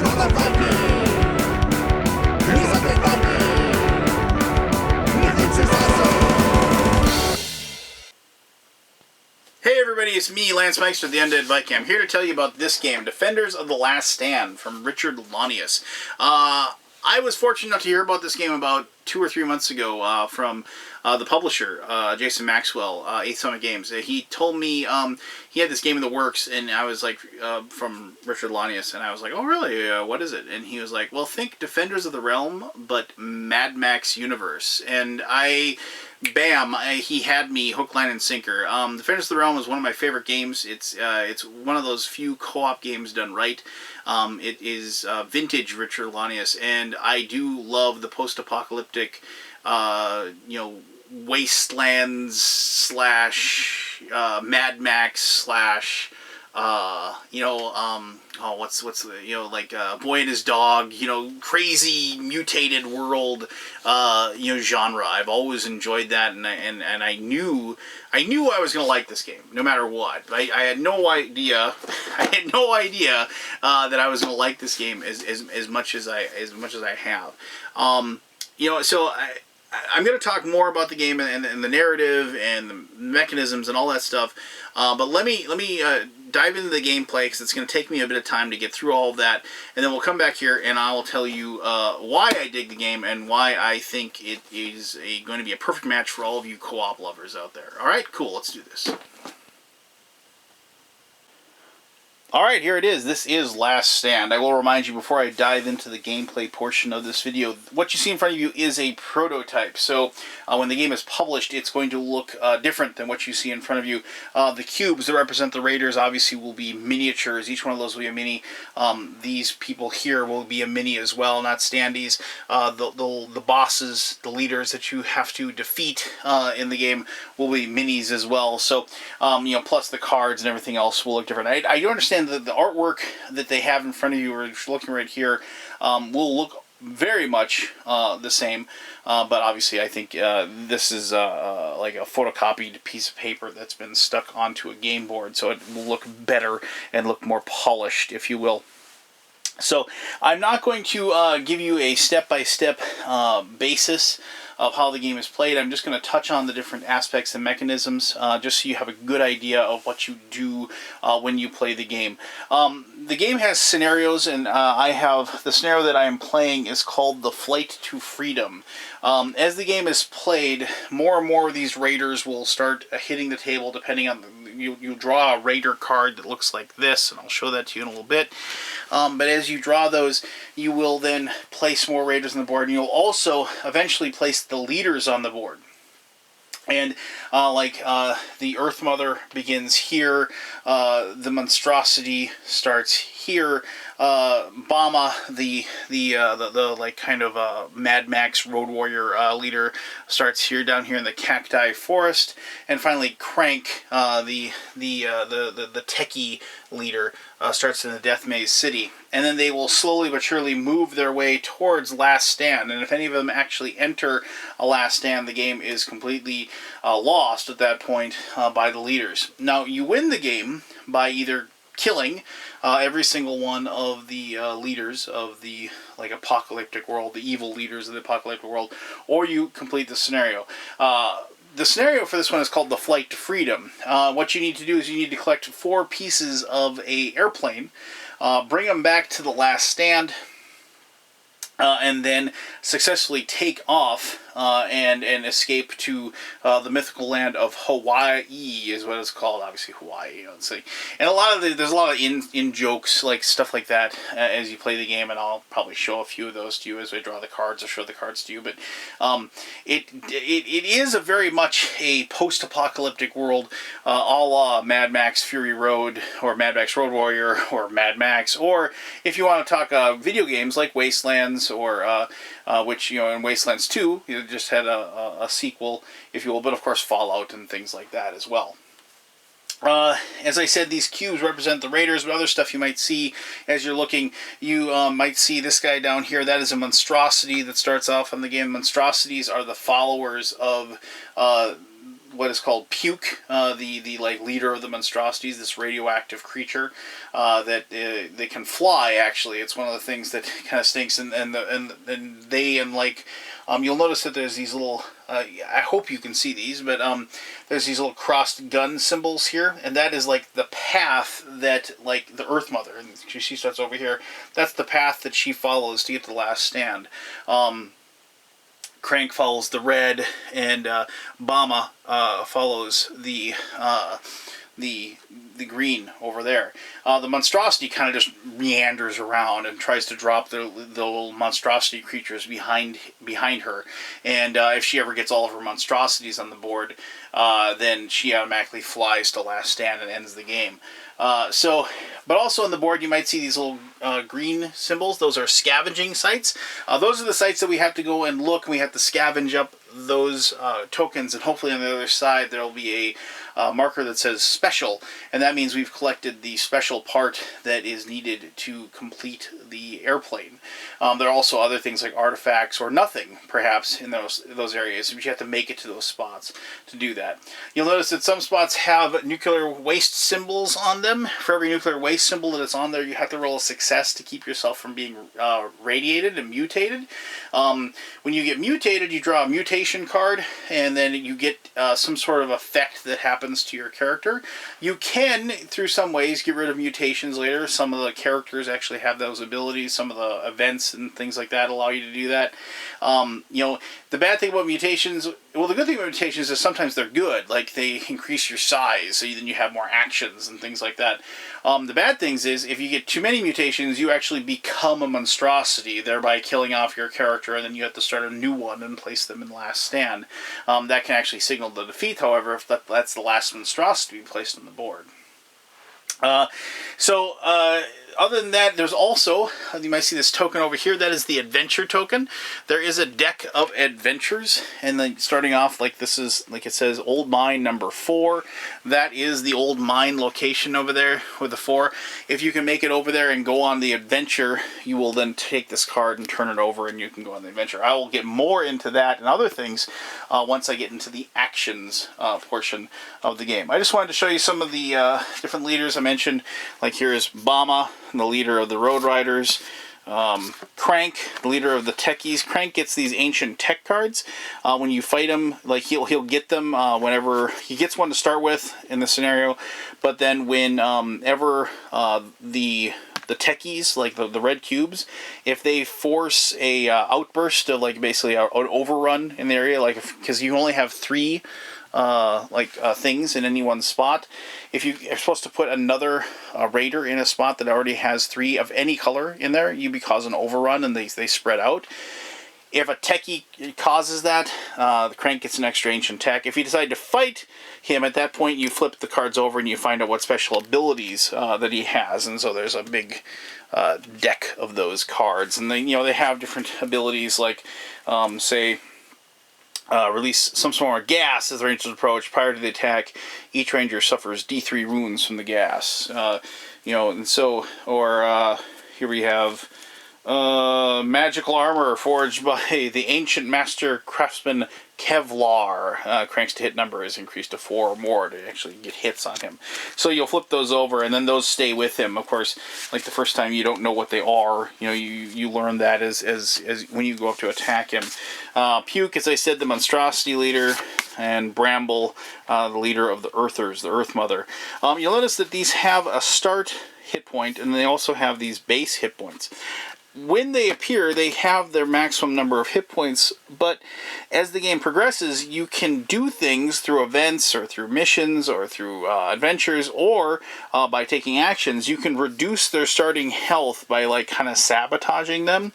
Hey everybody, it's me, Lance Meister, the Undead Viking. I'm here to tell you about this game, Defenders of the Last Stand, from Richard Launius. I was fortunate enough to hear about this game about 2 or 3 months ago from the publisher, Jason Maxwell, 8th Summit Games. He told me he had this game in the works, and I was like, from Richard Launius, and I was like, oh really, what is it? And he was like, well, think Defenders of the Realm, but Mad Max universe. And bam, he had me hook, line, and sinker. Defenders of the Realm is one of my favorite games. It's one of those few co-op games done right. It is vintage Richard Launius, and I do love the post-apocalyptic, wastelands slash Mad Max slash Boy and His Dog, crazy mutated world, genre. I've always enjoyed that, and I knew I was going to like this game no matter what. I had no idea. That I was going to like this game as much as I have. So I'm going to talk more about the game and the narrative and the mechanisms and all that stuff. But let me dive into the gameplay, because it's going to take me a bit of time to get through all of that, and then we'll come back here and I will tell you why I dig the game and why I think it is going to be a perfect match for all of you co-op lovers out there. Alright, cool, let's do this. Alright, here it is. This is Last Stand. I will remind you before I dive into the gameplay portion of this video, what you see in front of you is a prototype. So when the game is published, it's going to look different than what you see in front of you. The cubes that represent the raiders obviously will be miniatures. Each one of those will be a mini. These people here will be a mini as well, not standees. The bosses, the leaders that you have to defeat in the game will be minis as well. So, plus the cards and everything else will look different. I do understand that the artwork that they have in front of you, or looking right here, will look very much the same, but obviously I think this is like a photocopied piece of paper that's been stuck onto a game board, so it will look better and look more polished, if you will. So I'm not going to give you a step-by-step basis of how the game is played. I'm just going to touch on the different aspects and mechanisms, just so you have a good idea of what you do when you play the game. The game has scenarios, and I have the scenario that I am playing is called The Flight to Freedom. As the game is played, more and more of these raiders will start hitting the table, depending on you draw a raider card that looks like this, and I'll show that to you in a little bit. But as you draw those, you will then place more raiders on the board, and you'll also eventually place the leaders on the board. And the Earth Mother begins here, the Monstrosity starts here, Bama, the kind of Mad Max Road Warrior leader, starts here, down here in the Cacti Forest, and finally Crank, the techie leader, starts in the Death Maze City. And then they will slowly but surely move their way towards Last Stand. And if any of them actually enter a Last Stand, the game is completely lost at that point by the leaders. Now, you win the game by either killing every single one of the leaders of the apocalyptic world, the evil leaders of the apocalyptic world, or you complete the scenario. The scenario for this one is called The Flight to Freedom. What you need to do is you need to collect 4 pieces of an airplane, bring them back to the Last Stand, and then successfully take off and escape to the mythical land of Hawaii, is what it's called. Obviously Hawaii, and there's a lot of in jokes, like stuff like that, as you play the game, and I'll probably show a few of those to you as I draw the cards or show the cards to you. But it is a very much a post-apocalyptic world, a la Mad Max Fury Road, or Mad Max Road Warrior, or Mad Max, or if you want to talk video games like Wastelands, or which, in Wastelands 2, you just had a sequel, if you will, but of course Fallout and things like that as well. As I said, these cubes represent the raiders, but other stuff you might see as you're looking. You might see this guy down here. That is a monstrosity that starts off on the game. Monstrosities are the followers of what is called Puke, the like leader of the monstrosities, this radioactive creature that they can fly. Actually, it's one of the things that kind of stinks. You'll notice that there's these little. I hope you can see these, but there's these little crossed gun symbols here, and that is like the path that like the Earth Mother, and she starts over here. That's the path that she follows to get to the Last Stand. Crank follows the red, and Bama follows the green over there. The monstrosity kind of just meanders around and tries to drop the little monstrosity creatures behind her. And if she ever gets all of her monstrosities on the board, then she automatically flies to Last Stand and ends the game. But also on the board you might see these little green symbols. Those are scavenging sites. Those are the sites that we have to go and look, and we have to scavenge up those tokens, and hopefully on the other side there will be a marker that says special, and that means we've collected the special part that is needed to complete the airplane. There are also other things like artifacts or nothing, perhaps, in those areas, but you have to make it to those spots to do that. You'll notice that some spots have nuclear waste symbols on them. For every nuclear waste symbol that is on there, you have to roll a success to keep yourself from being radiated and mutated. When you get mutated, you draw a mutation card, and then you get some sort of effect that happens to your character. You can, through some ways, get rid of mutations later. Some of the characters actually have those abilities. Some of the events and things like that allow you to do that. The bad thing about mutations, well, the good thing about mutations is sometimes they're good. Like, they increase your size, so then you have more actions and things like that. The bad things is, if you get too many mutations, you actually become a monstrosity, thereby killing off your character, and then you have to start a new one and place them in Last Stand. That can actually signal the defeat, however, if that's the last monstrosity to be placed on the board. Other than that, there's also, you might see this token over here, that is the adventure token. There is a deck of adventures, and then starting off, like this is, like it says, Old Mine number 4. That is the old mine location over there with the 4. If you can make it over there and go on the adventure, you will then take this card and turn it over, and you can go on the adventure. I will get more into that and other things once I get into the actions portion of the game. I just wanted to show you some of the different leaders I mentioned. Like here is Bama, the leader of the Road Riders. Crank, the leader of the Techies. Crank gets these ancient tech cards. When you fight him, like he'll get them whenever he gets one to start with in the scenario. But then whenever the Techies, like the red cubes, if they force a outburst of like basically an overrun in the area, like because you only have 3 things in any one spot. If you're supposed to put another raider in a spot that already has 3 of any color in there, you cause an overrun and they spread out. If a techie causes that, the Crank gets an extra ancient tech. If you decide to fight him, at that point you flip the cards over and you find out what special abilities that he has. And so there's a big deck of those cards. And they have different abilities like, say, release some sort of gas as the rangers approach. Prior to the attack, each ranger suffers D3 wounds from the gas. And so, or here we have magical armor forged by the ancient master craftsman Kevlar. Crank's to hit number is increased to 4 or more to actually get hits on him. So you'll flip those over, and then those stay with him. Of course, like the first time you don't know what they are. You learn that as when you go up to attack him. Puke, as I said, the monstrosity leader, and Bramble, the leader of the Earthers, the Earth Mother. You'll notice that these have a start hit point, and they also have these base hit points. When they appear, they have their maximum number of hit points, but as the game progresses, you can do things through events or through missions or through adventures, or by taking actions. You can reduce their starting health by kind of sabotaging them.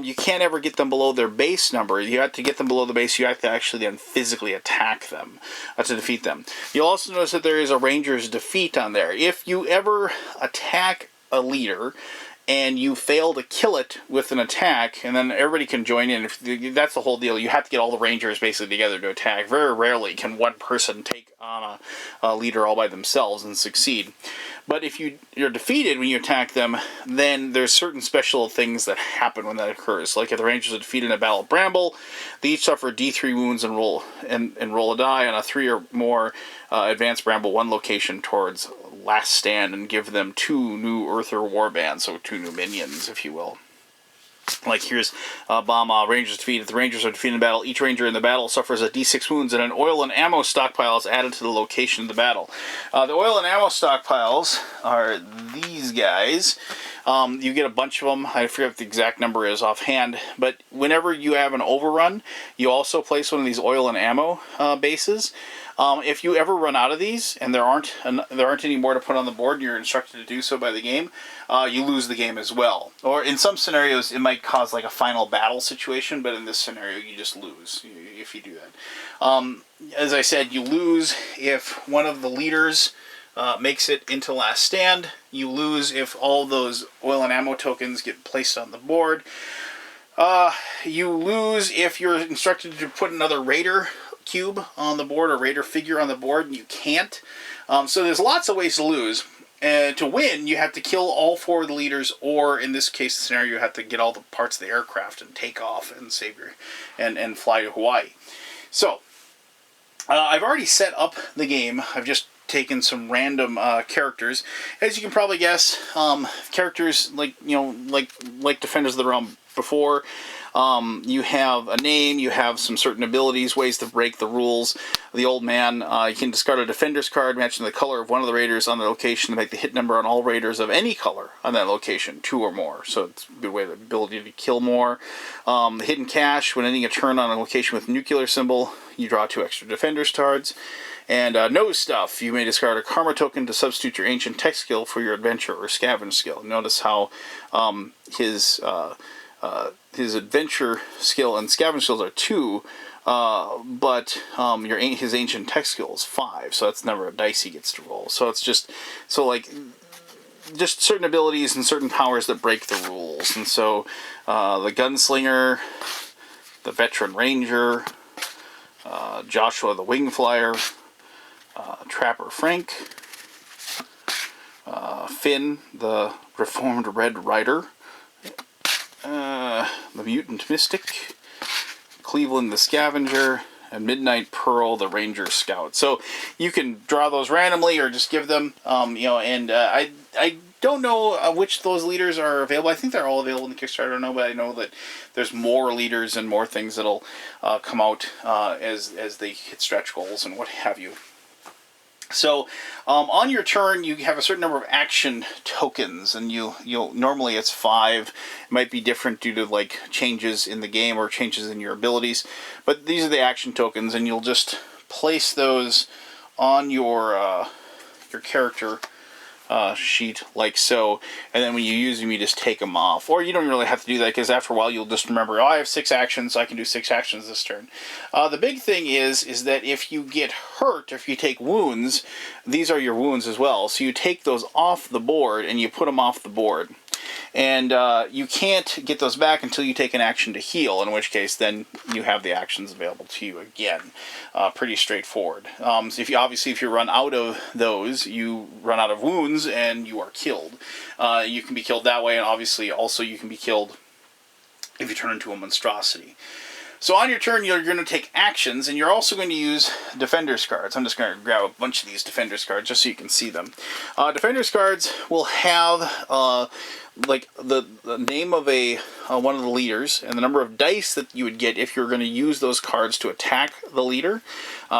You can't ever get them below their base number. You have to get them below the base. You have to actually then physically attack them to defeat them. You'll also notice that there is a Ranger's Defeat on there. If you ever attack a leader and you fail to kill it with an attack, and then everybody can join in. That's the whole deal. You have to get all the Rangers basically together to attack. Very rarely can one person take on a leader all by themselves and succeed. But if you're defeated when you attack them, then there's certain special things that happen when that occurs. Like if the Rangers are defeated in a battle of Bramble, they each suffer D3 wounds and roll a die on a 3 or more advance Bramble one location towards Last Stand, and give them 2 new Earther Warbands, so 2 new minions, if you will. Like here's Bama, Rangers defeated. The Rangers are defeated in battle. Each Ranger in the battle suffers a D6 wounds, and an oil and ammo stockpile is added to the location of the battle. The oil and ammo stockpiles are these guys. You get a bunch of them. I forget what the exact number is offhand, but whenever you have an overrun, you also place one of these oil and ammo bases. If you ever run out of these and there aren't any more to put on the board, and you're instructed to do so by the game, you lose the game as well. Or in some scenarios, it might cause like a final battle situation, but in this scenario, you just lose if you do that. As I said, you lose if one of the leaders makes it into Last Stand. You lose if all those oil and ammo tokens get placed on the board. You lose if you're instructed to put another Raider cube on the board or Raider figure on the board, and you can't. So there's lots of ways to lose. And to win, you have to kill all 4 of the leaders, or in this case, the scenario, you have to get all the parts of the aircraft and take off and save your and fly to Hawaii. So I've already set up the game. I've just taken some random characters. As you can probably guess, characters like Defenders of the Realm before. You have a name, you have some certain abilities, ways to break the rules. The old man, you can discard a Defender's card matching the color of one of the Raiders on the location to make the hit number on all Raiders of any color on that location 2 or more. So it's a good way, the ability to kill more. The Hidden Cache, when ending a turn on a location with nuclear symbol, you draw 2 extra Defender's cards. And Know Stuff, you may discard a Karma token to substitute your Ancient Tech skill for your Adventure or Scavenge skill. Notice how his Adventure skill and Scavenge skills are 2, but his Ancient Tech skill is 5, so that's the number of dice he gets to roll. So it's just certain abilities and certain powers that break the rules. And so the Gunslinger, the Veteran Ranger, Joshua the Wing Flyer, Trapper Frank, Finn the Reformed Red Rider, the Mutant Mystic, Cleveland the Scavenger, and Midnight Pearl the Ranger Scout. So you can draw those randomly or just give them, I don't know which of those leaders are available. I think they're all available in the Kickstarter. I don't know, but I know that there's more leaders and more things that'll come out as they hit stretch goals and what have you. So on your turn, you have a certain number of action tokens, and you'll normally it's 5. It might be different due to like changes in the game or changes in your abilities, but these are the action tokens, and you'll just place those on your character sheet like so, and then when you use them, you just take them off. Or you don't really have to do that, because after a while you'll just remember, oh, I have 6 actions, so I can do 6 actions this turn. The big thing is that if you get hurt, if you take wounds, these are your wounds as well. So you take those off the board and you put them off the board. And you can't get those back until you take an action to heal, in which case then you have the actions available to you again. Pretty straightforward. So if you run out of those, you run out of wounds and you are killed. You can be killed that way, and obviously also you can be killed if you turn into a monstrosity. So on your turn, you're going to take actions, and you're also going to use Defender's cards. I'm just going to grab a bunch of these Defender's cards just so you can see them. Defender's cards will have like the name of one of the leaders and the number of dice that you would get if you're going to use those cards to attack the leader.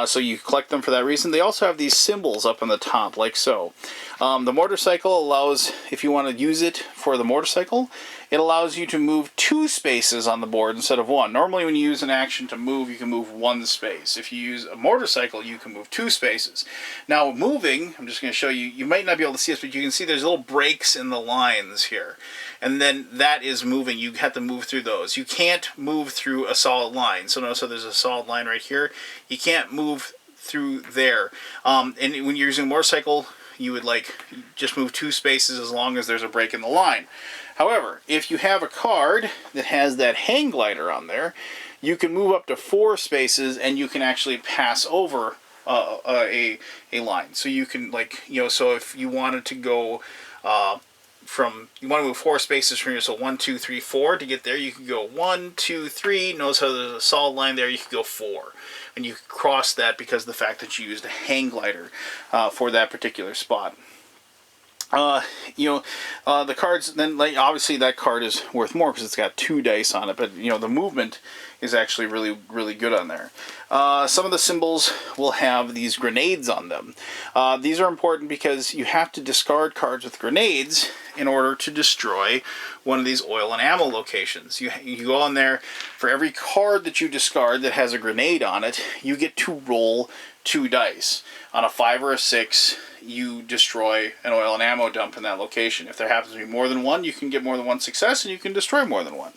So you collect them for that reason. They also have these symbols up on the top, like so. The motorcycle allows, if you want to use it for the motorcycle, it allows you to move 2 spaces on the board instead of 1. Normally when you use an action to move, you can move 1 space. If you use a motorcycle, you can move 2 spaces. Now moving, I'm just going to show you, you might not be able to see this, but you can see there's little breaks in the lines here. And then that is moving. You have to move through those. You can't move through a solid line. So notice there's a solid line right here. You can't move through there. And when you're using a motorcycle, you would just move 2 spaces as long as there's a break in the line. However, if you have a card that has that hang glider on there, you can move up to 4 spaces and you can actually pass over a line. So you can, like, you know, so if you wanted to go you want to move 4 spaces from here, so 1, 2, 3, 4 to get there, you could go 1, 2, 3. Notice how there's a solid line there. You could go 4, and you could cross that because of the fact that you used a hang glider for that particular spot. You know, the cards, then, like, obviously that card is worth more because it's got 2 dice on it, but, you know, the movement is actually really, really good on there. Some of the symbols will have these grenades on them. These are important because you have to discard cards with grenades in order to destroy one of these oil and ammo locations. You go on there, for every card that you discard that has a grenade on it, you get to roll 2 dice. On a 5 or a 6, you destroy an oil and ammo dump in that location. If there happens to be more than one, you can get more than one success, and you can destroy more than one.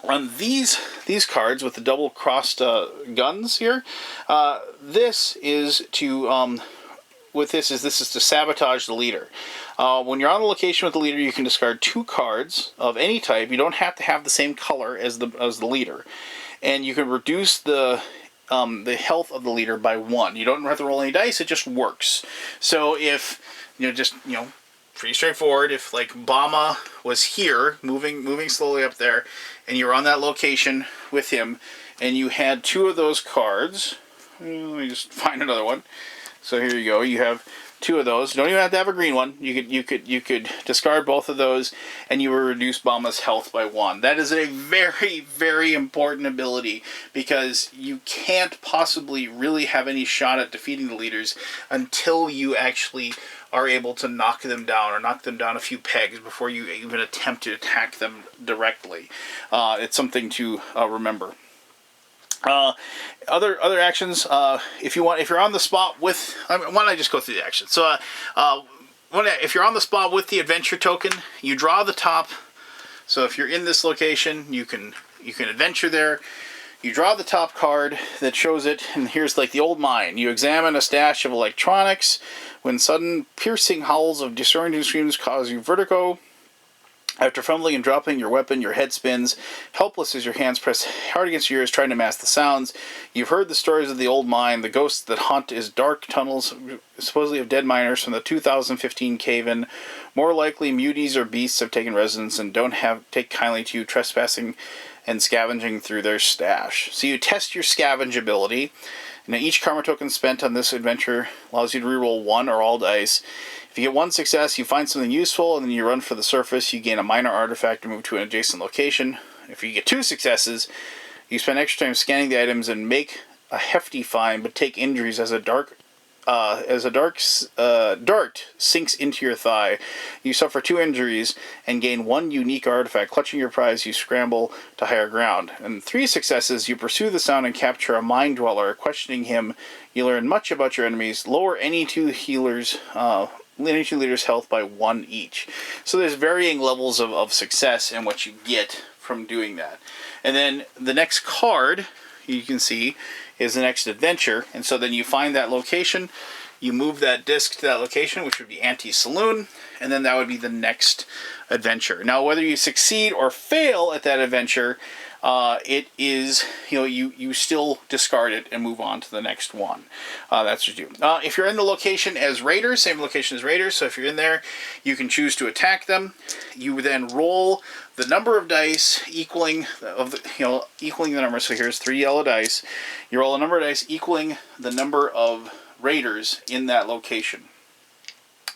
On these cards with the double crossed guns here, this is to this is to sabotage the leader. When you're on the location with the leader, you can discard 2 cards of any type. You don't have to have the same color as the leader, and you can reduce the health of the leader by 1. You don't have to roll any dice, it just works. So if, you know, pretty straightforward, if, like, Bama was here, moving slowly up there, and you were on that location with him, and you had 2 of those cards, let me just find another one. So here you go, you have 2 of those. You don't even have to have a green one. You could discard both of those, and you will reduce Bama's health by 1. That is a very, very important ability because you can't possibly really have any shot at defeating the leaders until you actually are able to knock them down or knock them down a few pegs before you even attempt to attack them directly. It's something to remember. Other actions, if you're on the spot with, why don't I just go through the actions? So, if you're on the spot with the adventure token, you draw the top. So if you're in this location, you can adventure there. You draw the top card that shows it, and here's, like, the old mine. You examine a stash of electronics when sudden piercing howls of disorienting screams cause you vertigo. After fumbling and dropping your weapon, your head spins, helpless as your hands press hard against your ears trying to mask the sounds. You've heard the stories of the old mine, the ghosts that haunt its dark tunnels, supposedly of dead miners from the 2015 cave-in. More likely, muties or beasts have taken residence and don't take kindly to you trespassing and scavenging through their stash. So you test your scavenge ability. Now, each karma token spent on this adventure allows you to reroll 1 or all dice. If you get 1 success, you find something useful, and then you run for the surface. You gain a minor artifact and move to an adjacent location. If you get 2 successes, you spend extra time scanning the items and make a hefty find, but take injuries as a dart sinks into your thigh. You suffer 2 injuries and gain 1 unique artifact. Clutching your prize, you scramble to higher ground. And 3 successes, you pursue the sound and capture a mine dweller. Questioning him, you learn much about your enemies. Lower any 2 leaders' health by 1 each. So there's varying levels of success in what you get from doing that. And then the next card, you can see, is the next adventure. And so then you find that location, you move that disc to that location, which would be Anti-Saloon, and then that would be the next adventure. Now, whether you succeed or fail at that adventure, it is, you still discard it and move on to the next one. That's what you do. If you're in the location as raiders, same location as raiders, so if you're in there, you can choose to attack them. You then roll the number of dice equaling the number. So here's 3 yellow dice. You roll a number of dice equaling the number of raiders in that location.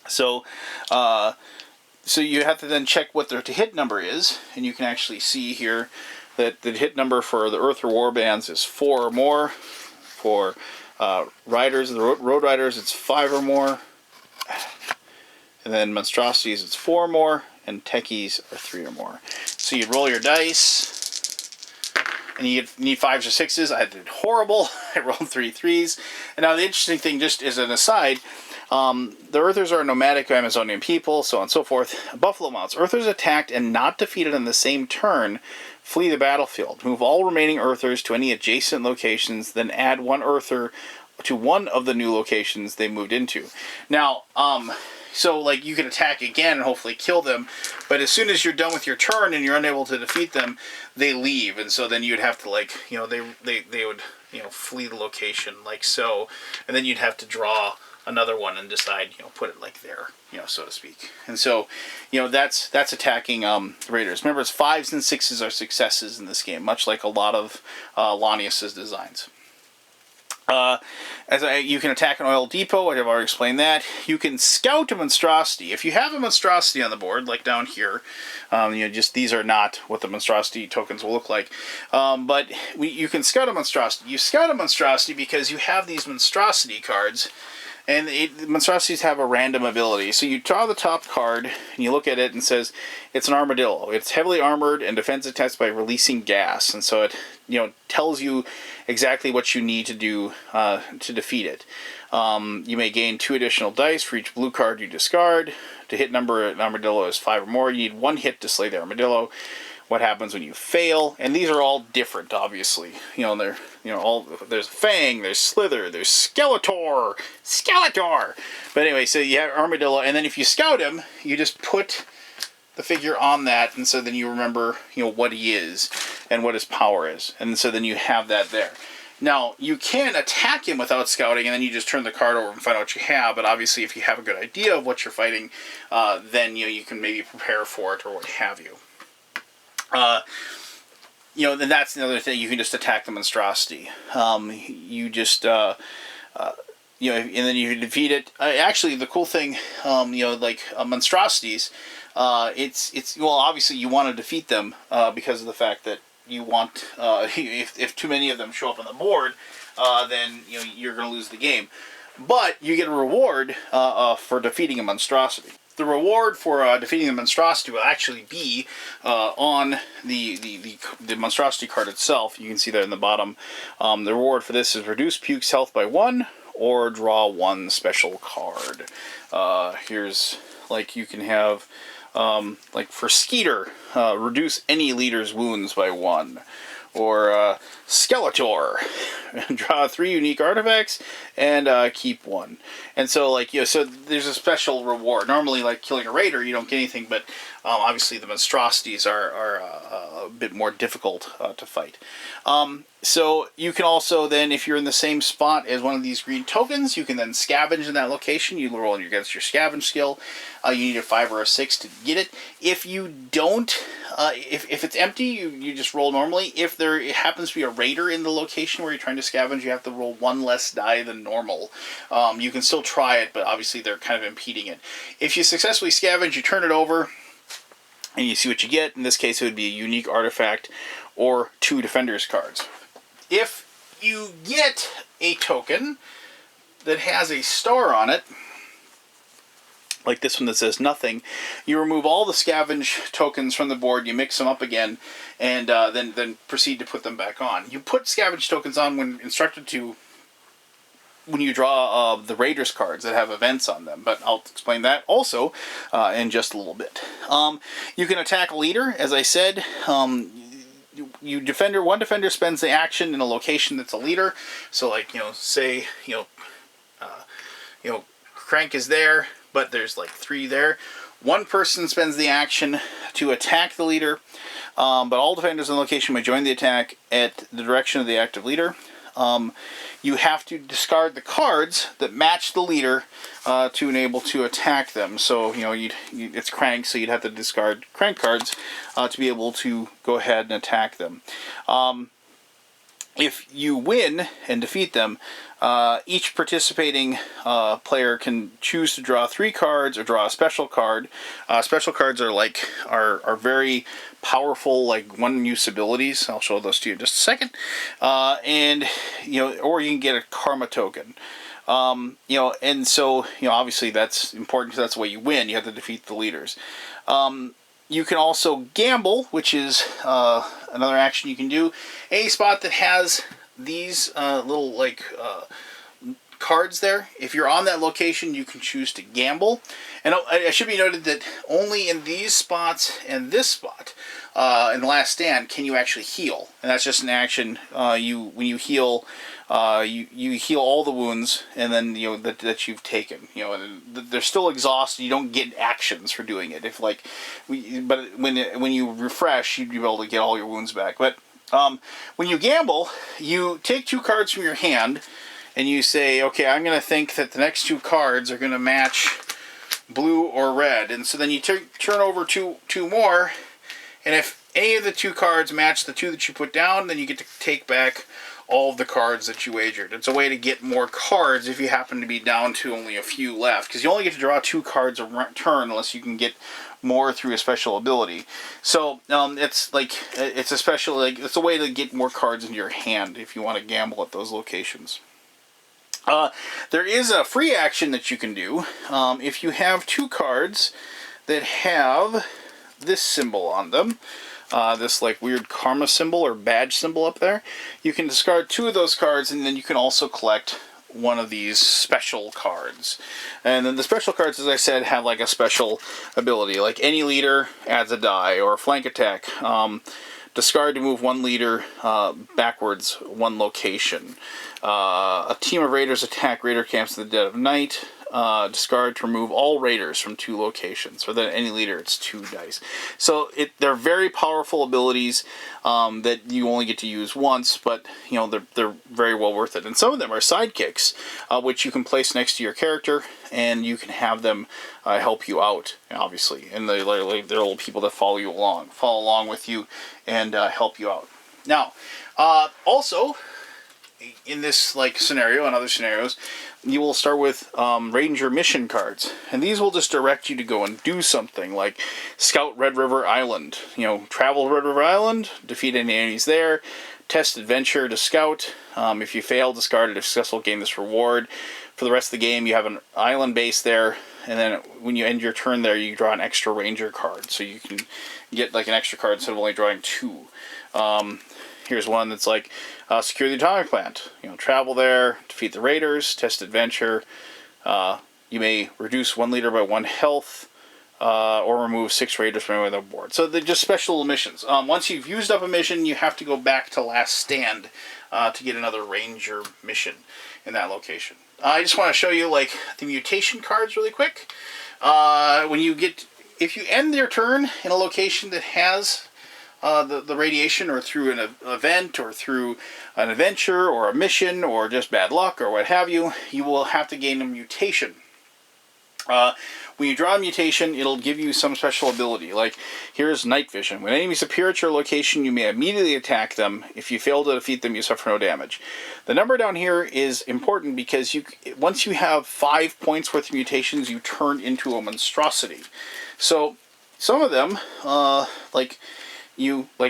So you have to then check what their to-hit number is, and you can actually see here that the hit number for the Earther Warbands is 4 or more. For riders, the Road Riders, it's 5 or more. And then Monstrosities, it's 4 or more. And Techies are 3 or more. So you roll your dice, and you need 5s or 6s. I did horrible. I rolled 3 3s. And now the interesting thing, just as an aside, the Earthers are nomadic Amazonian people, so on and so forth. Buffalo Mounts. Earthers attacked and not defeated on the same turn flee the battlefield. Move all remaining Earthers to any adjacent locations, then add 1 Earther to one of the new locations they moved into. Now, so, like, you can attack again and hopefully kill them, but as soon as you're done with your turn and you're unable to defeat them, they leave, and so then you'd have to, like, they would flee the location like so, and then you'd have to draw another one and decide, put it like there, so to speak. And so, that's attacking raiders. Remember, it's 5s and 6s are successes in this game, much like a lot of Lanius's designs. You can attack an oil depot. I've already explained that. You can scout a monstrosity. If you have a monstrosity on the board, like down here, these are not what the monstrosity tokens will look like. But you can scout a monstrosity. You scout a monstrosity because you have these monstrosity cards, and monstrosities have a random ability. So you draw the top card, and you look at it, and it says it's an armadillo. It's heavily armored and defends attacks by releasing gas. And so it tells you exactly what you need to do to defeat it. You may gain 2 additional dice for each blue card you discard. To hit number an armadillo is 5 or more. You need 1 hit to slay the armadillo. What happens when you fail? And these are all different, obviously. There's Fang, there's Slither, there's Skeletor. But anyway, so you have armadillo, and then if you scout him, you just put the figure on that, and so then you remember, what he is and what his power is, and so then you have that there. Now, you can attack him without scouting, and then you just turn the card over and find out what you have, but obviously if you have a good idea of what you're fighting, then you can maybe prepare for it or what have you. Then that's another thing. You can just attack the monstrosity. You just, and then you defeat it. Actually, the cool thing, like monstrosities, obviously you want to defeat them because of the fact that you want, if too many of them show up on the board, then you're going to lose the game. But you get a reward for defeating a monstrosity. The reward for defeating the monstrosity will actually be on the monstrosity card itself. You can see that in the bottom. The reward for this is reduce Puke's health by 1 or draw 1 special card. Here's, like, you can have, like for Skeeter, reduce any leader's wounds by 1. Or Skeletor, draw 3 unique artifacts and keep 1. And so, so there's a special reward. Normally, like killing a raider, you don't get anything, but obviously the monstrosities are a bit more difficult to fight. So you can also then, if you're in the same spot as one of these green tokens, you can then scavenge in that location. You roll against your scavenge skill. You need a 5 or a 6 to get it. If you don't, if it's empty, you just roll normally. If there happens to be a raider in the location where you're trying to scavenge, you have to roll 1 less die than normal. You can still try it, but obviously they're kind of impeding it. If you successfully scavenge, you turn it over, and you see what you get. In this case, it would be a unique artifact or 2 defenders cards. If you get a token that has a star on it, like this one that says nothing, you remove all the scavenge tokens from the board, you mix them up again, and then proceed to put them back on. You put scavenge tokens on when instructed to, when you draw the Raiders cards that have events on them, but I'll explain that also in just a little bit. You can attack a leader, as I said. One defender spends the action in a location that's a leader. So, like, say, Crank is there, but there's like 3 there. One person spends the action to attack the leader, but all defenders in the location may join the attack at the direction of the active leader. You have to discard the cards that match the leader to enable to attack them. So, it's Crank, so you'd have to discard Crank cards to be able to go ahead and attack them. If you win and defeat them, each participating player can choose to draw 3 cards or draw a special card. Special cards are very powerful, like one-use abilities. I'll show those to you in just a second. Or you can get a karma token. And so, obviously that's important because that's the way you win. You have to defeat the leaders. You can also gamble, which is another action you can do. Any spot that has these little cards there, if you're on that location, you can choose to gamble. And it should be noted that only in these spots and this spot in the Last Stand can you actually heal, and that's just an action. When you heal, you heal all the wounds, and then that you've taken. And they're still exhausted. You don't get actions for doing it. But when you refresh, you'd be able to get all your wounds back. But When you gamble, you take 2 cards from your hand, and you say, okay, I'm going to think that the next 2 cards are going to match blue or red. And so then you turn over two more, and if any of the 2 cards match the 2 that you put down, then you get to take back all of the cards that you wagered. It's a way to get more cards if you happen to be down to only a few left, because you only get to draw 2 cards a turn unless you can get more through a special ability. So it's a way to get more cards into your hand if you want to gamble at those locations. There is a free action that you can do if you have 2 cards that have this symbol on them. This like weird karma symbol or badge symbol up there. You can discard 2 of those cards, and then you can also collect one of these special cards. And then the special cards, as I said, have like a special ability. Like any leader adds a die, or flank attack. Discard to move 1 leader backwards 1 location. A team of raiders attack raider camps in the dead of night. Discard to remove all raiders from 2 locations. For then any leader, it's 2 dice. So they're very powerful abilities that you only get to use once, but you know they're very well worth it. And some of them are sidekicks, which you can place next to your character, and you can have them help you out, obviously. And they're little people that follow along with you, and help you out. Now, also, in this scenario and other scenarios, you will start with Ranger mission cards, and these will just direct you to go and do something like scout Red River Island. Travel Red River Island, defeat any enemies there, test adventure to scout. If you fail, discard a successful, gain this reward. For the rest of the game, you have an island base there, and then when you end your turn there, you draw an extra Ranger card, so you can get an extra card instead of only drawing 2. Here's one that's secure the atomic plant. Travel there, defeat the raiders, test adventure. You may reduce 1 leader by 1 health, or remove 6 raiders from the board. So they're just special missions. Once you've used up a mission, you have to go back to Last Stand to get another Ranger mission in that location. I just want to show you the mutation cards really quick. If you end your turn in a location that has the radiation, or through an event, or through an adventure, or a mission, or just bad luck, or what have you, you will have to gain a mutation. When you draw a mutation, it'll give you some special ability. Here's Night Vision. When enemies appear at your location, you may immediately attack them. If you fail to defeat them, you suffer no damage. The number down here is important because once you have 5 points worth of mutations, you turn into a monstrosity. So some of them,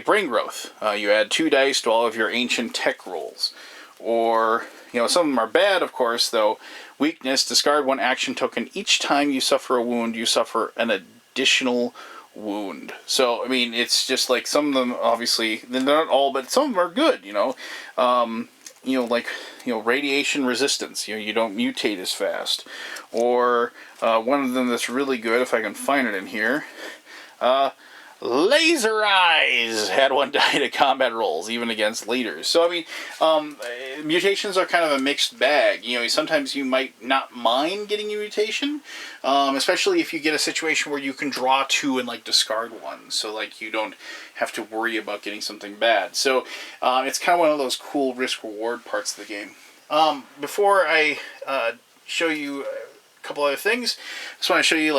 Brain Growth. You add 2 dice to all of your ancient tech rolls. Or, some of them are bad, of course, though. Weakness, discard 1 action token. Each time you suffer a wound, you suffer an additional wound. So, it's just some of them, obviously, they're not all, but some of them are good, radiation resistance. You don't mutate as fast. Or, one of them that's really good, if I can find it in here, Laser Eyes had 1 die to combat rolls, even against leaders. So, mutations are kind of a mixed bag. Sometimes you might not mind getting a mutation, especially if you get a situation where you can draw 2 and, discard 1. So, you don't have to worry about getting something bad. So, it's kind of one of those cool risk-reward parts of the game. Before I show you couple other things, I just want to show you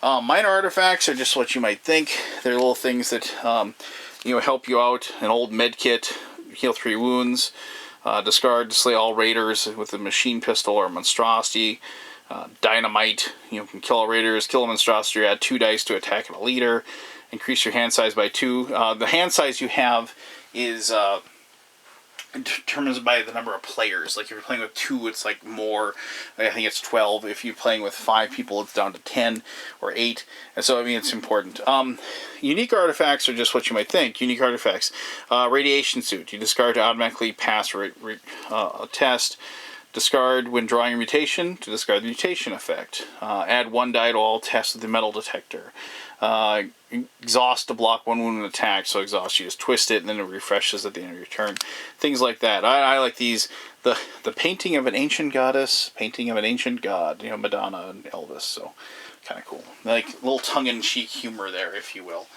minor artifacts are just what you might think. They're little things that help you out. An old med kit, heal 3 wounds, discard to slay all raiders with a machine pistol or a monstrosity. Dynamite, can kill all raiders, kill a monstrosity, add 2 dice to attack a leader, increase your hand size by 2. The hand size you have is determined by the number of players. If you're playing with 2, it's more. I think it's 12. If you're playing with 5 people, it's down to 10 or 8. And so, it's important. Unique artifacts are just what you might think. Unique artifacts. Radiation suit. You discard to automatically pass a test. Discard when drawing a mutation to discard the mutation effect. Add 1 die to all tests with the metal detector. Exhaust to block 1 wound and attack. So exhaust, you just twist it and then it refreshes at the end of your turn. Things like that. I like these. The painting of an ancient goddess, painting of an ancient god. Madonna and Elvis. So kind of cool. Little tongue-in-cheek humor there, if you will.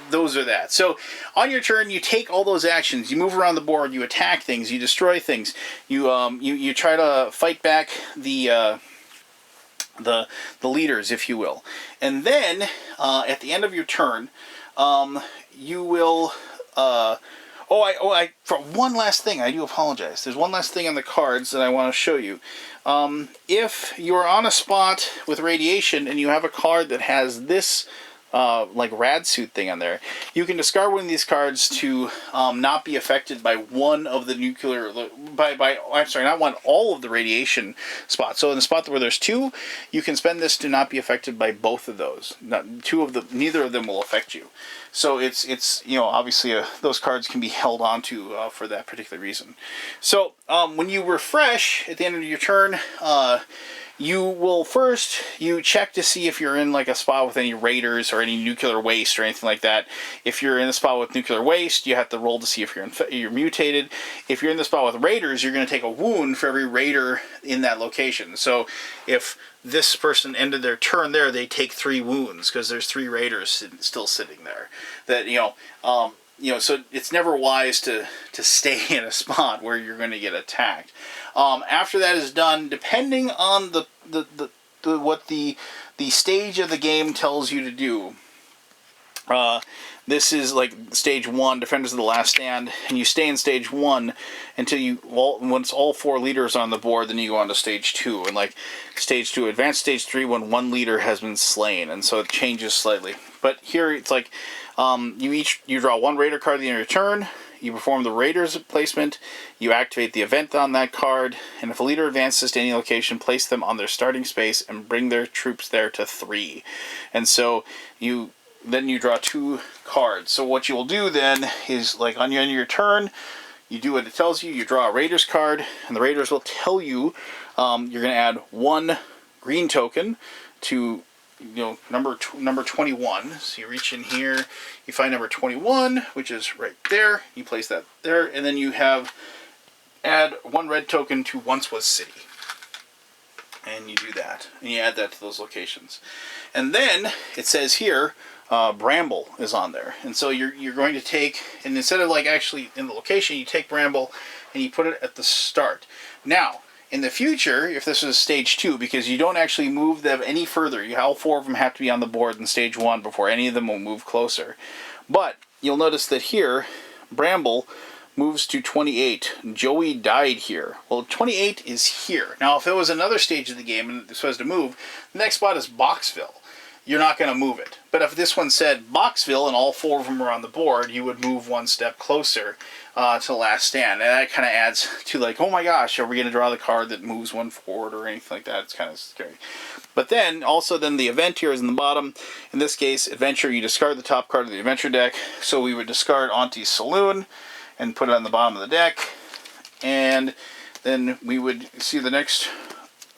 those are that. So on your turn, you take all those actions. You move around the board. You attack things. You destroy things. You try to fight back the leaders, if you will. And then at the end of your turn, you will. For one last thing, I do apologize. There's one last thing on the cards that I want to show you. If you're on a spot with radiation and you have a card that has this like rad suit thing on there, you can discard one of these cards to not be affected by one of the nuclear I'm sorry, not one, all of the radiation spots. So in the spot where there's two, you can spend this to not be affected by both of those. Neither of them will affect you. So it's you know, obviously those cards can be held onto for that particular reason. So when you refresh at the end of your turn, you will first, you check to see if you're in like a spot with any raiders or any nuclear waste or anything like that. If you're in a spot with nuclear waste, you have to roll to see if you're mutated. If you're in the spot with raiders, you're going to take a wound for every raider in that location. So if this person ended their turn there, they take 3 wounds because there's 3 raiders still sitting there. That, so it's never wise to stay in a spot where you're going to get attacked. After that is done, depending on what the stage of the game tells you to do. This is like stage 1, Defenders of the Last Stand, and you stay in stage 1 until once all 4 leaders are on the board, then you go on to stage 2, and like stage 2, advanced stage 3 when 1 leader has been slain, and so it changes slightly. But here it's like you draw 1 raider card at the end of your turn. You perform the Raiders placement, you activate the event on that card, and if a leader advances to any location, place them on their starting space and bring their troops there to 3. And so then you draw 2 cards. So what you will do then is, like on the end of your turn, you do what it tells you. You draw a Raiders card, and the Raiders will tell you you're going to add 1 green token to number 21. So you reach in here, you find number 21, which is right there. You place that there, and then you add 1 red token to Once Was City. And you do that, and you add that to those locations. And then it says here, Bramble is on there. And so you're going to take, and instead of like actually in the location, you take Bramble and you put it at the start. Now, in the future, if this is stage 2, because you don't actually move them any further, all 4 of them have to be on the board in stage 1 before any of them will move closer. But you'll notice that here, Bramble moves to 28. Joey died here. Well, 28 is here. Now, if it was another stage of the game and it's supposed to move, the next spot is Boxville. You're not going to move it. But if this one said Boxville and all 4 of them are on the board, you would move 1 step closer to the Last Stand. And that kind of adds to like, oh my gosh, are we going to draw the card that moves 1 forward or anything like that? It's kind of scary. But then, the event here is in the bottom. In this case, Adventure, you discard the top card of the Adventure deck. So we would discard Auntie's Saloon and put it on the bottom of the deck. And then we would see the next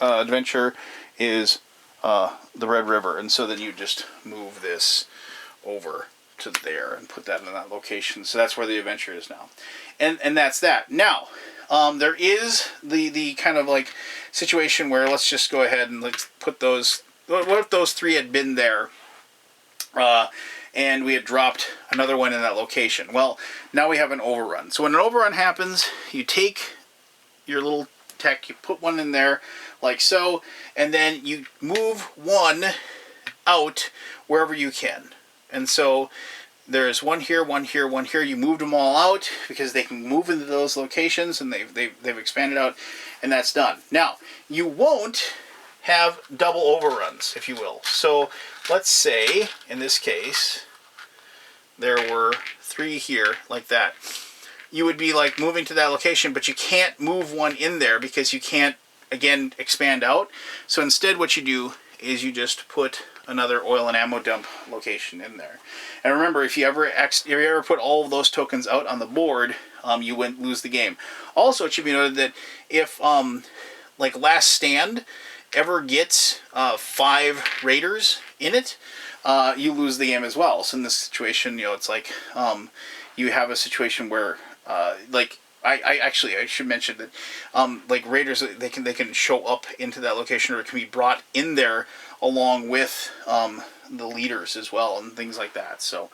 adventure is the Red River, and so then you just move this over to there and put that in that location. So that's where the adventure is now, and that's that. Now, there is the kind of like situation where let's just go ahead and let's put those. What if those 3 had been there, and we had dropped another one in that location? Well, now we have an overrun. So when an overrun happens, you take your little tech, you put 1 in there like so, and then you move 1 out wherever you can. And so there's 1 here, 1 here, 1 here. You moved them all out because they can move into those locations, and they've expanded out, and that's done. Now, you won't have double overruns, if you will. So let's say in this case there were 3 here like that. You would be like moving to that location, but you can't move 1 in there because you can't, again, expand out. So instead what you do is you just put another oil and ammo dump location in there. And remember, if you ever put all of those tokens out on the board, you wouldn't lose the game. Also, it should be noted that if like Last Stand ever gets 5 raiders in it, you lose the game as well. So in this situation, it's like you have a situation where I should mention that like raiders, they can show up into that location, or it can be brought in there along with the leaders as well and things like that. So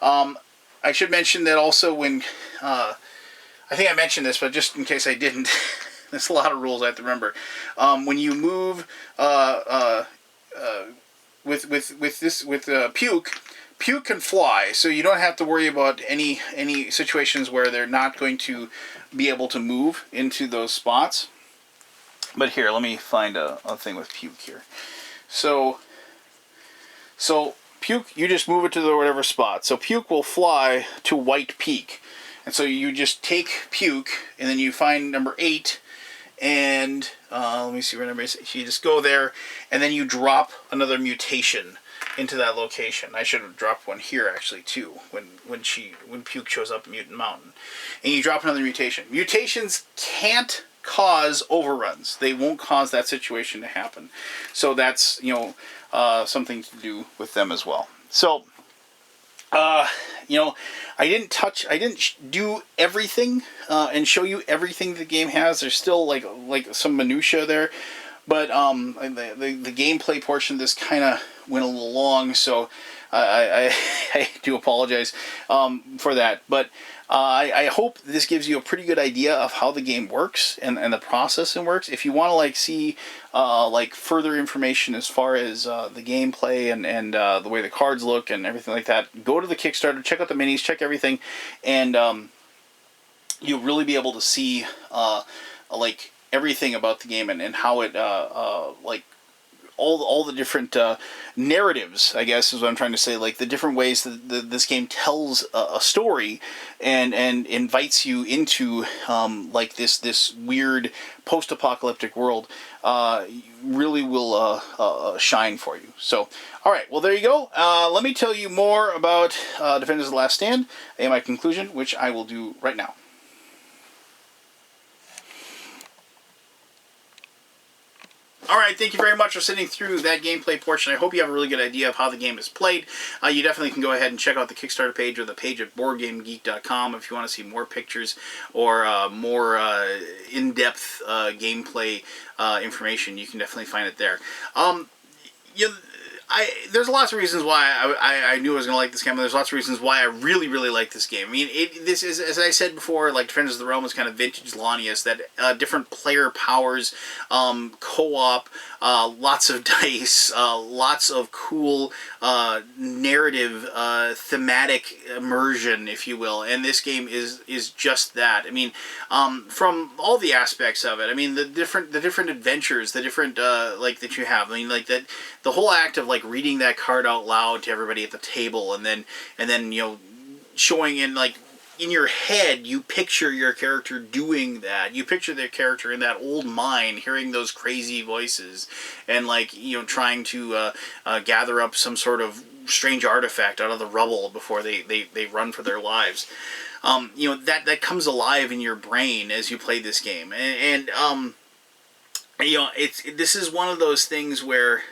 I should mention that also when I think I mentioned this, but just in case I didn't, there's a lot of rules I have to remember. When you move with Puke. Puke can fly, so you don't have to worry about any situations where they're not going to be able to move into those spots. But here, let me find a thing with Puke here. So Puke, you just move it to the whatever spot. So Puke will fly to White Peak. And so you just take Puke, and then you find number 8, and let me see where number 8 is. You just go there, and then you drop another mutation into that location. I should have dropped one here actually too when Puke shows up at Mutant Mountain. And you drop another mutation. Mutations can't cause overruns. They won't cause that situation to happen. So that's, something to do with them as well. So I didn't do everything and show you everything the game has. There's still like some minutia there. But the gameplay portion of this kind of went a little long, so I do apologize for that. But I hope this gives you a pretty good idea of how the game works and the process and works. If you want to see further information as far as the gameplay and the way the cards look and everything like that, go to the Kickstarter, check out the minis, check everything, and you'll really be able to see everything about the game and how it all the different narratives, I guess is what I'm trying to say, like the different ways that this game tells a story and invites you into this weird post-apocalyptic world really will shine for you. So, all right, well, there you go. Let me tell you more about Defenders of the Last Stand and my conclusion, which I will do right now. Alright, thank you very much for sitting through that gameplay portion. I hope you have a really good idea of how the game is played. You definitely can go ahead and check out the Kickstarter page or the page at BoardGameGeek.com if you want to see more pictures or more in-depth gameplay information. You can definitely find it there. There's lots of reasons why I knew I was going to like this game. There's lots of reasons why I really, really like this game. I mean, this is, as I said before, like Defenders of the Realm is kind of vintage Lanius, that different player powers, co-op, lots of dice, lots of cool narrative, thematic immersion, if you will. And this game is just that. I mean, from all the aspects of it. I mean, the different adventures, the different that you have. I mean, like that the whole act of reading that card out loud to everybody at the table, and then showing in your head, you picture your character doing that. You picture their character in that old mine, hearing those crazy voices, and trying to gather up some sort of strange artifact out of the rubble before they run for their lives. That comes alive in your brain as you play this game, and this is one of those things where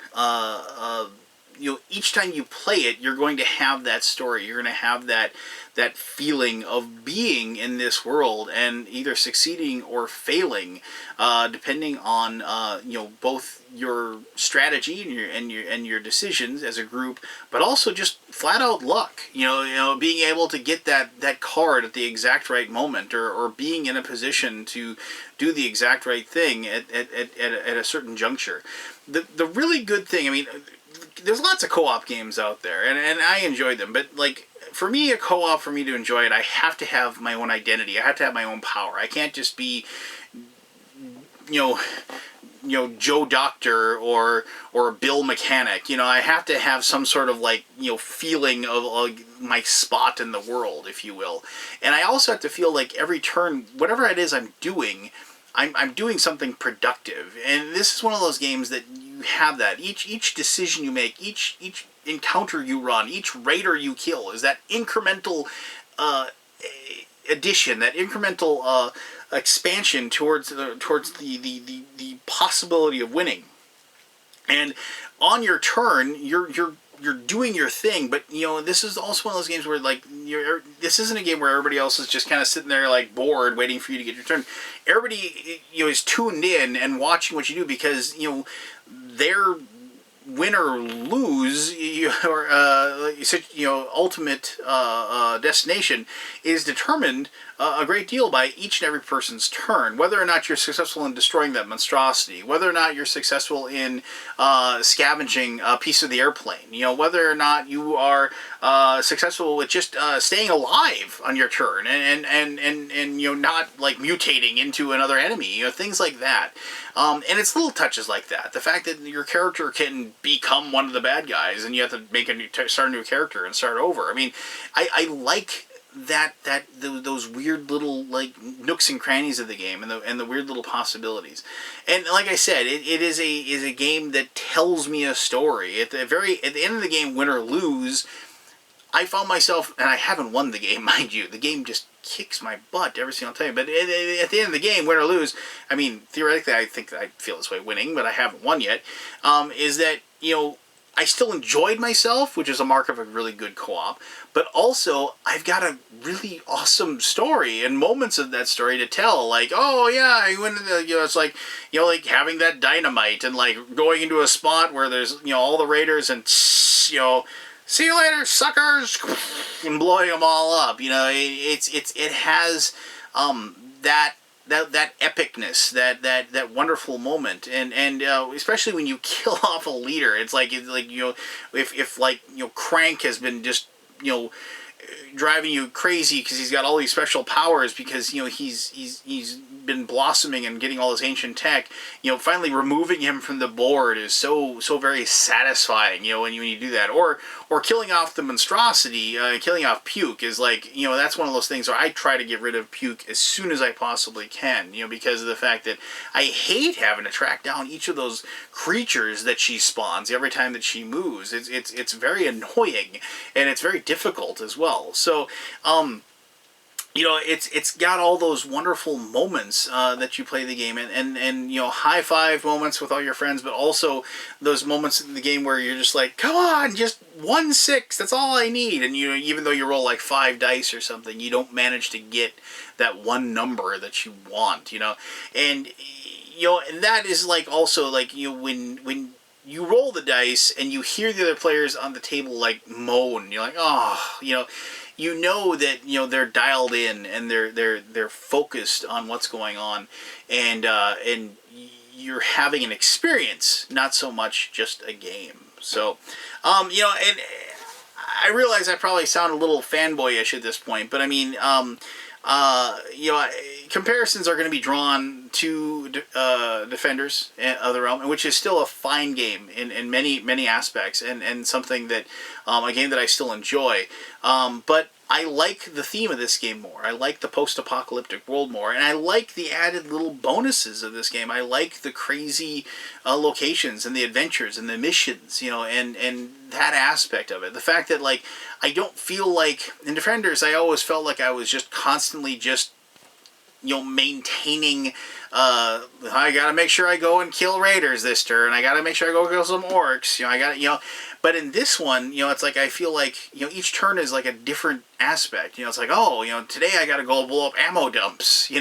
each time you play it, you're going to have that story. You're going to have that feeling of being in this world and either succeeding or failing, depending on both your strategy and your decisions as a group, but also just flat out luck. Being able to get that card at the exact right moment, or being in a position to do the exact right thing at a certain juncture. The really good thing, I mean, there's lots of co-op games out there, and I enjoy them, but for me, for me to enjoy it, I have to have my own identity. I have to have my own power. I can't just be Joe Doctor or Bill Mechanic. I have to have some sort of feeling of my spot in the world, if you will. And I also have to feel like every turn, whatever it is I'm doing, I'm doing something productive. And this is one of those games that you have that. Each decision you make, each encounter you run, each raider you kill is that incremental addition, that incremental expansion towards the possibility of winning. And on your turn, you're doing your thing, but this is also one of those games where this isn't a game where everybody else is just kind of sitting there bored waiting for you to get your turn. Everybody is tuned in and watching what you do, because they're win or lose, your ultimate destination is determined a great deal by each and every person's turn. Whether or not you're successful in destroying that monstrosity, whether or not you're successful in scavenging a piece of the airplane, whether or not you are successful with just staying alive on your turn and not like mutating into another enemy, things like that. And it's little touches like that. The fact that your character can become one of the bad guys and you have to start a new character and start over. I mean, I like those weird little like nooks and crannies of the game and the weird little possibilities. And like I said, it is a game that tells me a story. At the end of the game, win or lose, I found myself, and I haven't won the game, mind you. The game just kicks my butt every single time. But at the end of the game, win or lose, I mean, theoretically, I think I feel this way winning, but I haven't won yet, is that, I still enjoyed myself, which is a mark of a really good co-op, but also I've got a really awesome story and moments of that story to tell. Like, oh yeah, I went into it's like, like having that dynamite and like going into a spot where there's, all the raiders and, see you later, suckers, and blowing them all up. It has that epicness, that wonderful moment, and especially when you kill off a leader, it's like if Crank has been just driving you crazy because he's got all these special powers because he's been blossoming and getting all this ancient tech. Finally removing him from the board is so very satisfying. When you do that, or killing off the monstrosity, killing off Puke is like that's one of those things where I try to get rid of Puke as soon as I possibly can. Because of the fact that I hate having to track down each of those creatures that she spawns every time that she moves. It's very annoying and it's very difficult as well. So, it's got all those wonderful moments that you play the game, and high five moments with all your friends, but also those moments in the game where you're just like, come on, just 1/6, that's all I need, and even though you roll like 5 dice or something, you don't manage to get that one number that you want, and and that is like also like when you roll the dice and you hear the other players on the table like moan, you're like, oh, that they're dialed in and they're focused on what's going on, and you're having an experience, not so much just a game. So, and I realize I probably sound a little fanboyish at this point, but I mean, comparisons are going to be drawn to Defenders of the Realm, which is still a fine game in many aspects, and something that a game that I still enjoy. But I like the theme of this game more. I like the post-apocalyptic world more, and I like the added little bonuses of this game. I like the crazy locations and the adventures and the missions, and that aspect of it. The fact that like I don't feel like in Defenders, I always felt like I was just constantly just maintaining. I gotta make sure I go and kill raiders this turn. I gotta make sure I go kill some orcs. I gotta But in this one, it's like I feel like each turn is like a different aspect. It's like, oh, today I gotta go blow up ammo dumps.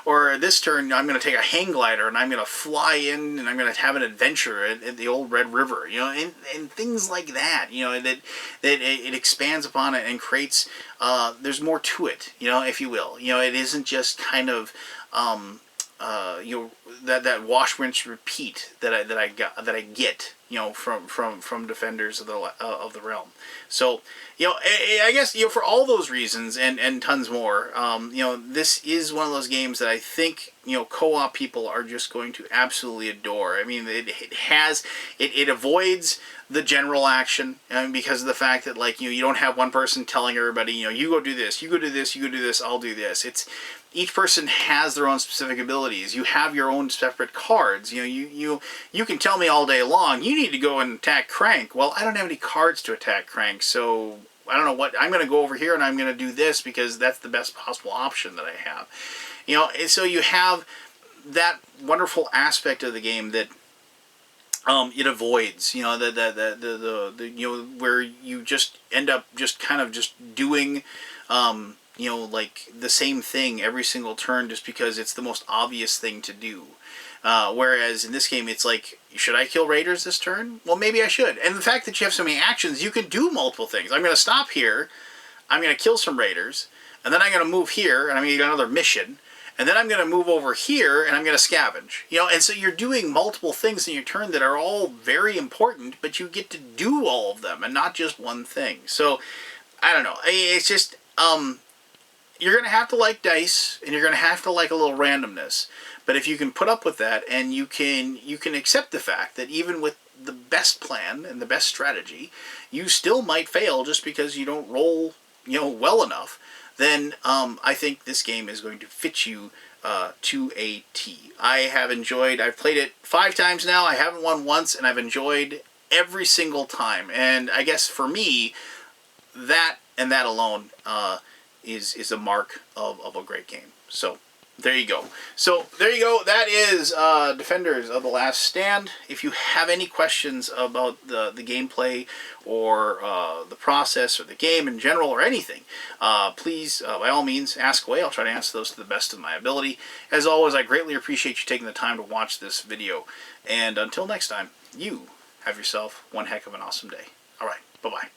Or this turn I'm gonna take a hang glider and I'm gonna fly in and I'm gonna have an adventure at the old Red River. And things like that. That it expands upon it and creates. There's more to it. If you will. It isn't just kind of. That wash, rinse, repeat that I get from Defenders of the Realm. So I guess for all those reasons and tons more, this is one of those games that I think co-op people are just going to absolutely adore. I mean, it avoids the general action, because of the fact that like you don't have one person telling everybody you go do this, you go do this, you go do this, I'll do this. It's each person has their own specific abilities. You have your own separate cards. You can tell me all day long, you need to go and attack Crank. Well, I don't have any cards to attack Crank, so I don't know what, I'm going to go over here and I'm going to do this because that's the best possible option that I have. And so you have that wonderful aspect of the game that it avoids, where you just end up just kind of just doing, like the same thing every single turn just because it's the most obvious thing to do. Whereas in this game, it's like, should I kill raiders this turn? Well, maybe I should. And the fact that you have so many actions, you can do multiple things. I'm going to stop here. I'm going to kill some raiders. And then I'm going to move here, and I'm going to get another mission. And then I'm going to move over here, and I'm going to scavenge. You know, and so you're doing multiple things in your turn that are all very important, but you get to do all of them, and not just one thing. So, I don't know. It's just, you're going to have to like dice, and you're going to have to like a little randomness. But if you can put up with that, and you can accept the fact that even with the best plan and the best strategy, you still might fail just because you don't roll, you know, well enough, then I think this game is going to fit you to a T. I've played it 5 times now. I haven't won once, and I've enjoyed every single time. And I guess for me, that and that alone is a mark of a great game. So there you go. So there you go. That is Defenders of the Last Stand. If you have any questions about the gameplay or the process or the game in general or anything, please, by all means, ask away. I'll try to answer those to the best of my ability. As always, I greatly appreciate you taking the time to watch this video. And until next time, you have yourself one heck of an awesome day. All right. Bye-bye.